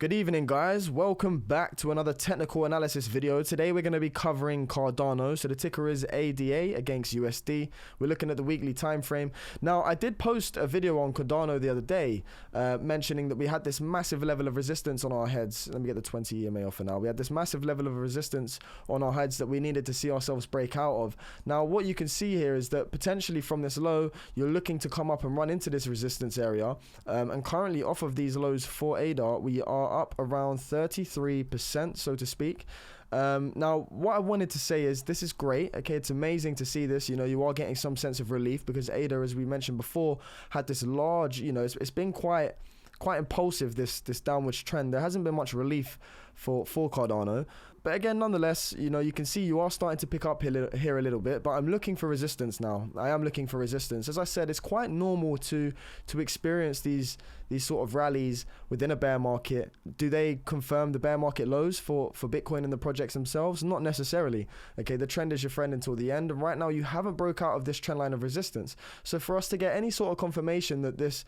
Good evening, guys. Welcome back to another technical analysis video. Today we're going to be covering Cardano. So the ticker is ADA against USD. We're looking at the weekly time frame. Now, I did post a video on Cardano the other day mentioning that we had this massive level of resistance on our heads. Let me get the 20 EMA off for now. We had this massive level of resistance on our heads that we needed to see ourselves break out of. Now, what you can see here is that potentially from this low, you're looking to come up and run into this resistance area. And currently off of these lows for ADA, we are up around 33%, so to speak. Now, what I wanted to say is this is great. Okay, it's amazing to see this. You know, you are getting some sense of relief because ADA, as we mentioned before, had this large, you know, it's been quite impulsive, this downwards trend. There hasn't been much relief for Cardano. But again, nonetheless, you know, you can see you are starting to pick up here a little bit, but I'm looking for resistance now. I am looking for resistance. As I said, it's quite normal to experience these sort of rallies within a bear market. Do they confirm the bear market lows for Bitcoin and the projects themselves? Not necessarily. Okay, the trend is your friend until the end, and right now you haven't broke out of this trend line of resistance. So for us to get any sort of confirmation that this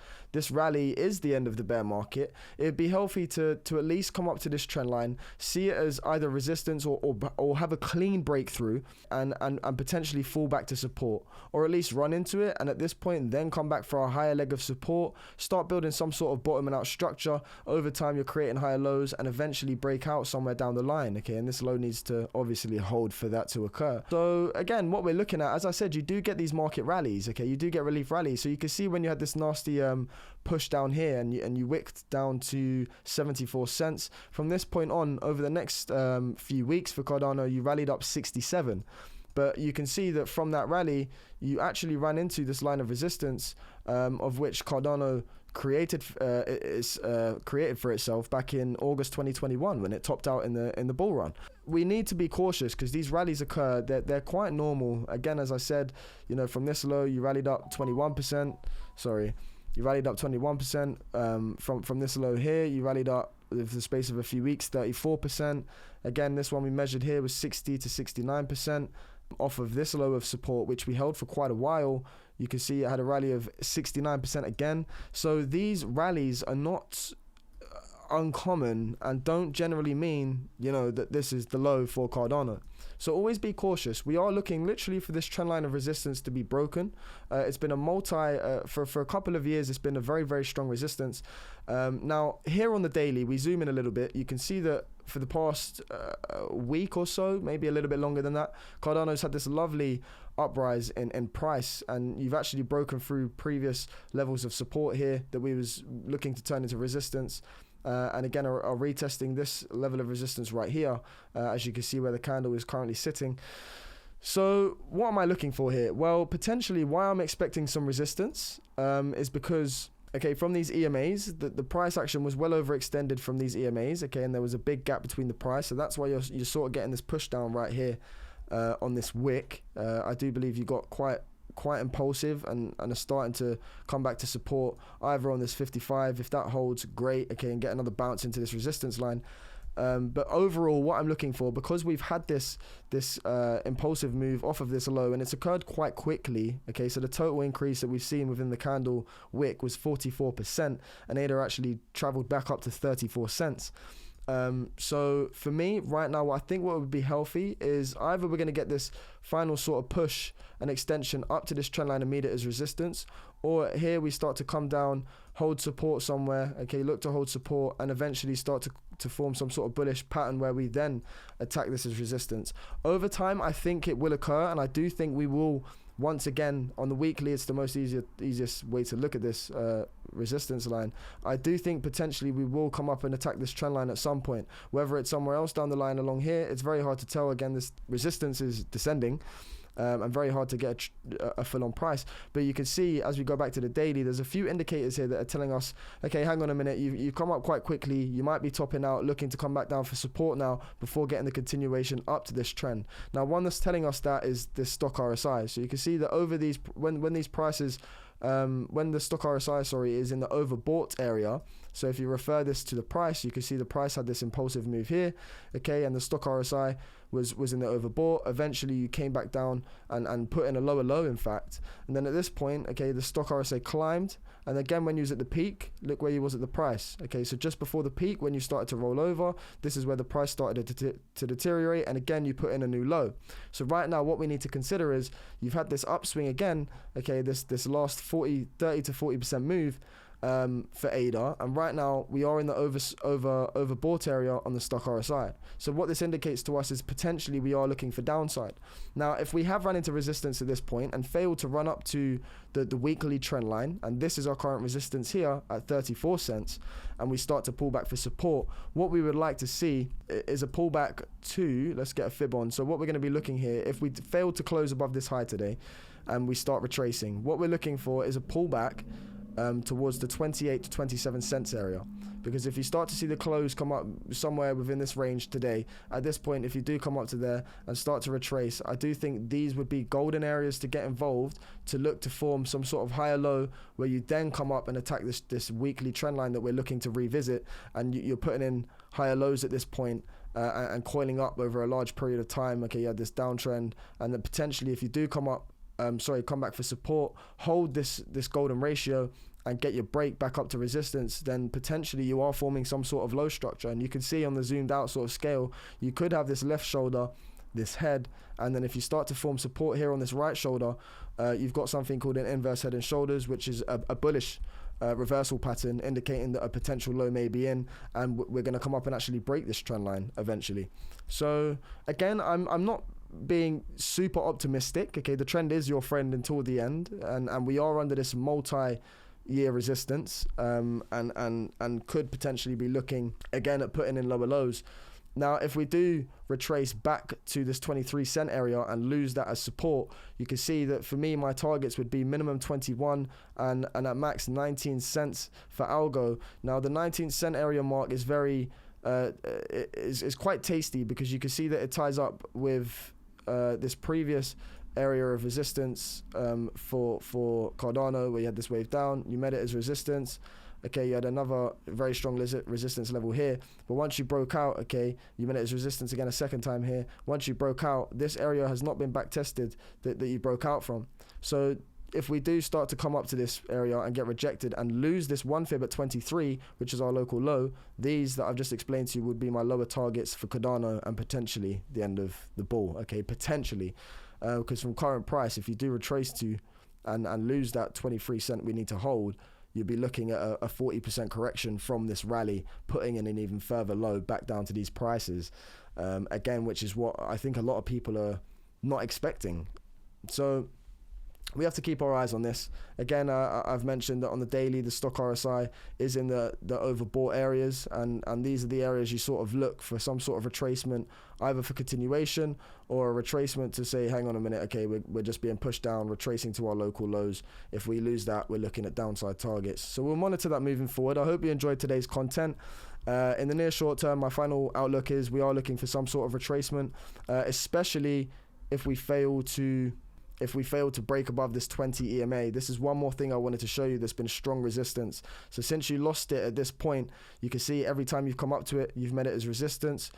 rally is the end of the bear market, it'd be healthy to at least come up to this trend line, see it as either resistance or have a clean breakthrough and potentially fall back to support, or at least run into it, and at this point then come back for a higher leg of support, start building some sort of bottoming out structure. Over time you're creating higher lows and eventually break out somewhere down the line. Okay, and this low needs to obviously hold for that to occur. So again, what we're looking at, as I said, you do get these market rallies. Okay, you do get relief rallies. So you can see when you had this nasty push down here and you wicked down to 74 cents. From this point on, over the next few weeks for Cardano, you rallied up 67. But you can see that from that rally, you actually ran into this line of resistance, of which Cardano created for itself back in August 2021 when it topped out in the bull run. We need to be cautious because these rallies occur. They're quite normal. Again, as I said, you know, from this low, you rallied up 21%. Sorry. You rallied up 21%. From this low here, you rallied up with the space of a few weeks, 34%. Again, this one we measured here was 60 to 69%. Off of this low of support, which we held for quite a while, you can see it had a rally of 69% again. So these rallies are not uncommon and don't generally mean, you know, that this is the low for Cardano. So always be cautious. We are looking literally for this trend line of resistance to be broken. It's been a for a couple of years, it's been a very, very strong resistance. Now here on the daily, we zoom in a little bit. You can see that for the past week or so, maybe a little bit longer than that, Cardano's had this lovely uprise in price, and you've actually broken through previous levels of support here that we was looking to turn into resistance. And again, are retesting this level of resistance right here, as you can see where the candle is currently sitting. So what am I looking for here? Well, potentially why I'm expecting some resistance is because, okay, from these EMAs, the price action was well overextended from these EMAs, okay, and there was a big gap between the price, so that's why you're sort of getting this push down right here on this wick. I do believe you got quite impulsive and are starting to come back to support either on this 55. If that holds, great, okay, and get another bounce into this resistance line. But overall, what I'm looking for, because we've had this impulsive move off of this low, and it's occurred quite quickly, okay, so the total increase that we've seen within the candle wick was 44%, and ADA actually traveled back up to 34 cents. So for me right now, I think what would be healthy is either we're going to get this final sort of push and extension up to this trend line and meet it as resistance, or here we start to come down, hold support somewhere, okay, look to hold support and eventually start to form some sort of bullish pattern where we then attack this as resistance. Over time, I think it will occur, and I do think we will. Once again, on the weekly, it's the most easiest way to look at this resistance line. I do think potentially we will come up and attack this trend line at some point. Whether it's somewhere else down the line along here, it's very hard to tell. Again, this resistance is descending. And very hard to get a full-on price. But you can see as we go back to the daily, there's a few indicators here that are telling us, okay, hang on a minute, you've come up quite quickly, you might be topping out, looking to come back down for support now before getting the continuation up to this trend. Now, one that's telling us that is this stock RSI. So you can see that over these, when these prices, when the stock RSI, is in the overbought area, So if you refer this to the price, you can see the price had this impulsive move here, okay, and the stock RSI was in the overbought. Eventually you came back down and put in a lower low, in fact, and then at this point, okay, the stock RSI climbed, and again when you was at the peak, look where you was at the price. Okay, so just before the peak, when you started to roll over, this is where the price started to deteriorate, and again you put in a new low. So right now what we need to consider is you've had this upswing again, okay, this last 30 to 40% move for ADA, and right now we are in the overbought area on the stock RSI. So what this indicates to us is potentially we are looking for downside. Now if we have run into resistance at this point and failed to run up to the weekly trend line, and this is our current resistance here at 34 cents, and we start to pull back for support, what we would like to see is a pullback to, let's get a fib on. So what we're going to be looking here, if we fail to close above this high today and we start retracing, what we're looking for is a pullback towards the 28 to 27 cents area, because if you start to see the close come up somewhere within this range today, at this point, if you do come up to there and start to retrace, I do think these would be golden areas to get involved, to look to form some sort of higher low where you then come up and attack this weekly trend line that we're looking to revisit, and you're putting in higher lows at this point and coiling up over a large period of time. Okay, you had this downtrend, and then potentially if you do come back for support, hold this golden ratio and get your break back up to resistance, then potentially you are forming some sort of low structure. And you can see on the zoomed out sort of scale, you could have this left shoulder, this head, and then if you start to form support here on this right shoulder, you've got something called an inverse head and shoulders, which is a bullish reversal pattern indicating that a potential low may be in, and we're going to come up and actually break this trend line eventually. So again, I'm not being super optimistic. Okay, the trend is your friend until the end, and we are under this multi-year resistance, and could potentially be looking again at putting in lower lows. Now if we do retrace back to this 23 cent area and lose that as support, you can see that for me my targets would be minimum 21 and at max 19 cents for algo. Now the 19 cent area mark is very is quite tasty, because you can see that it ties up with this previous area of resistance for Cardano, where you had this wave down, you met it as resistance. Okay, you had another very strong resistance level here, but once you broke out, okay, you met it as resistance again a second time here. Once you broke out, this area has not been back tested that you broke out from. So if we do start to come up to this area and get rejected and lose this one fib at 23, which is our local low, these that I've just explained to you would be my lower targets for Cardano and potentially the end of the bull. Okay, potentially, because from current price, if you do retrace to and lose that 23 cent we need to hold, you'd be looking at a 40% correction from this rally, putting in an even further low back down to these prices, again, which is what I think a lot of people are not expecting. So we have to keep our eyes on this. Again, I've mentioned that on the daily, the stock RSI is in the overbought areas, and these are the areas you sort of look for some sort of retracement, either for continuation or a retracement to say, hang on a minute, okay, we're just being pushed down, retracing to our local lows. If we lose that, we're looking at downside targets. So we'll monitor that moving forward. I hope you enjoyed today's content. In the near short term, my final outlook is we are looking for some sort of retracement, especially if we fail to break above this 20 EMA. This is one more thing I wanted to show you. There's been strong resistance. So since you lost it at this point, you can see every time you've come up to it, you've met it as resistance,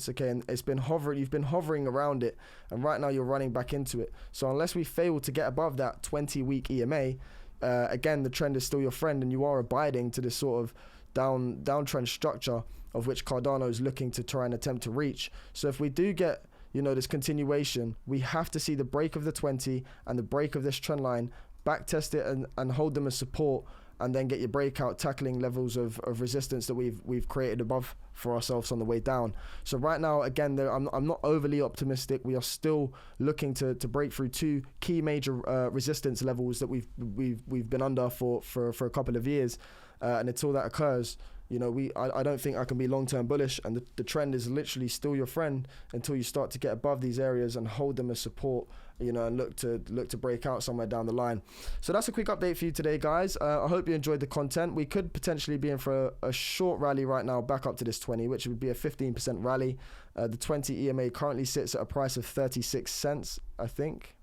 okay, and it's been hovering, you've been hovering around it, and right now you're running back into it. So unless we fail to get above that 20-week EMA, again, the trend is still your friend, and you are abiding to this sort of downtrend structure of which Cardano is looking to try and attempt to reach. So if we do get this continuation, we have to see the break of the 20 and the break of this trend line, back test it and hold them as support, and then get your breakout, tackling levels of resistance that we've created above for ourselves on the way down. So right now, again, I'm not overly optimistic. We are still looking to break through two key major resistance levels that we've been under for a couple of years, and until that occurs, I don't think I can be long-term bullish, and the trend is literally still your friend until you start to get above these areas and hold them as support, and look to break out somewhere down the line. So that's a quick update for you today, guys. I hope you enjoyed the content. We could potentially be in for a short rally right now back up to this 20, which would be a 15% rally. The 20 EMA currently sits at a price of 36 cents, I think.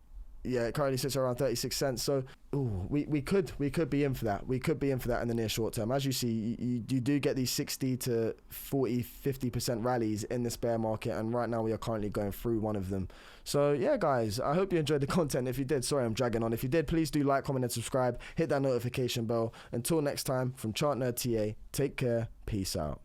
Yeah, it currently sits around 36 cents. So ooh, we could be in for that. We could be in for that in the near short term. As you see, you do get these 60 to 40, 50% rallies in this bear market, and right now we are currently going through one of them. So yeah, guys, I hope you enjoyed the content. If you did, sorry I'm dragging on. If you did, please do like, comment, and subscribe. Hit that notification bell. Until next time, from Chart Nerd TA, take care. Peace out.